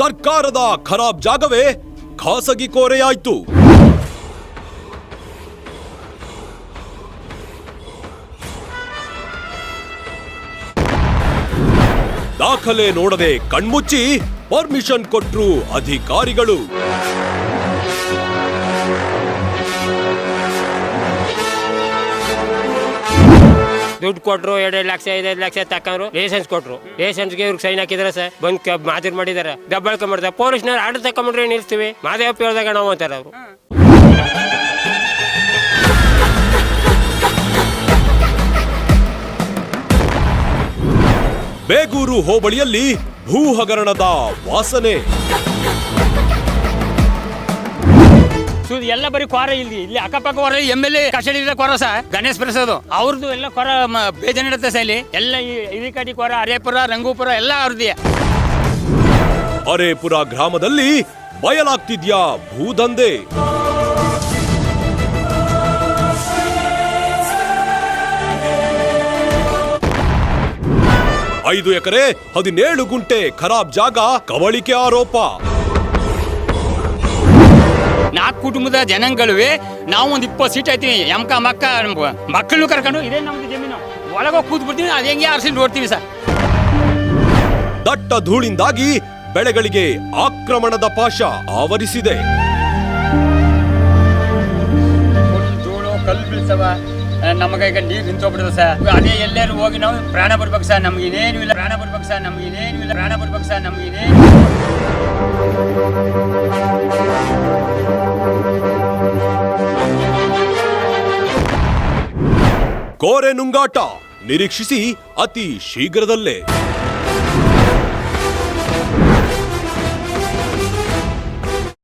ಸರ್ಕಾರದ ಖರಾಬ್ ಜಾಗವೇ ಖಾಸಗಿ ಕೋರೆಯಾಯ್ತು. ದಾಖಲೆ ನೋಡದೆ ಕಣ್ಮುಚ್ಚಿ ಪರ್ಮಿಷನ್ ಕೊಟ್ರು ಅಧಿಕಾರಿಗಳು. ದುಡ್ಡು ಕೊಟ್ರು, 2 ಲಕ್ಷ 5 ಲಕ್ಷ ತಕೊಂಡ್ರು. ಲೈಸೆನ್ಸ್ ಕೊಟ್ರು, ಲೈಸೆನ್ಸ್ಗೆ ಇವ್ರಿಗೆ ಸೈನ್ ಹಾಕಿದಾರೆ ಸರ್. ಬಂದ್ ಮಾತಿರ್ ಮಾಡಿದಾರೆ, ದಬ್ಬಾಳಿಕೆ ಮಾಡ್ತಾರೆ. ಪೊಲೀಸ್ನವ್ರು ಆರ್ಡರ್ ತಕೊಂಡ್ರೆ ನಿಲ್ಸ್ತೀವಿ, ಮಾದೇವಪ್ಪ ಹೇಳ್ದಾಗ ನಾವು ಅಂತಾರೆ ಅವರು. ಬೇಗೂರು ಹೋಬಳಿಯಲ್ಲಿ ಭೂ ಹಗರಣದ ವಾಸನೆ. ಎಲ್ಲ ಬರೀ ಕೊರ ಇಲ್ಲಿ ಅಕ್ಕಪಕ್ಕ ಹೊರ MLA ಕಸ್ಟಡಿ ಕೊರ ಸರ್, ಗಣೇಶ್ ಪ್ರಸಾದ್ ಅವ್ರದ್ದು ಎಲ್ಲ ಕೊರ ಬೇಜಾನಿಡುತ್ತೆ ಸರ್. ಇಲ್ಲಿ ಎಲ್ಲ ಹಿರಿಕಡಿ ಕೊರ, ಅರೇಪುರ, ರಂಗೂಪುರ ಎಲ್ಲ ಅವ್ರದ್ದೇ. ಅರೇಪುರ ಗ್ರಾಮದಲ್ಲಿ ಬಯಲಾಗ್ತಿದ್ಯಾ ಭೂದಂಧೆ. 5 ಎಕರೆ 17 ಗುಂಟೆ ಖರಾಬ್ ಜಾಗ ಕಬಳಿಕೆ ಆರೋಪ. 4 ಕುಟುಂಬದ ಜನங்களுವೆ ನಾವು ಒಂದು 20 ಸೀಟ್ ಐತಿ, ಎಮ್ಕ ಮಕ್ಕ ಮಕ್ಕಳನ್ನು ಕರ್ಕೊಂಡು ಇದೇ ನಮ್ದು ಜಮೀನು, ಒಳಗೋಗಿ ಕೂತ್ ಬಿಡ್ತೀವಿ, ಅದು ಹೆಂಗೆ ಆರಿಸಿ ನೋಡ್ತೀವಿ ಸರ್. ದಟ್ಟ ಧೂಳಿಂದಾಗಿ ಬೆಳೆಗಳಿಗೆ ಆಕ್ರಮಣದ ಪಾಶ ಆವರಿಸಿದೆ. ಧೂಳು ಕಲ್ಲು ಬೀಳ್ಸವ, ನಮಗೆ ಈಗ ನೀರು ನಿಂತೋಗ್ಬಿಡ್ತದೆ ಸರ್. ಅದೇ ಎಲ್ಲರೂ ಹೋಗಿ ನಾವು ಪ್ರಾಣ ಬಿಡ್ಬೇಕು ಸರ್, ನಮ್ಗೆ ಇನ್ನೇನು ಇಲ್ಲ, ಪ್ರಾಣ ಬಿಡ್ಬೇಕು ಸರ್, ನಮ್ಗೆ ಇನ್ನೇನು ಇಲ್ಲ, ಪ್ರಾಣ ಬಿಡ್ಬೇಕು ಸರ್, ನಮ್ಗೆ ಇನ್ನೇನು. ಕೋರೆ ನುಂಗಾಟ ನಿರೀಕ್ಷಿಸಿ ಅತಿ ಶೀಘ್ರದಲ್ಲೇ.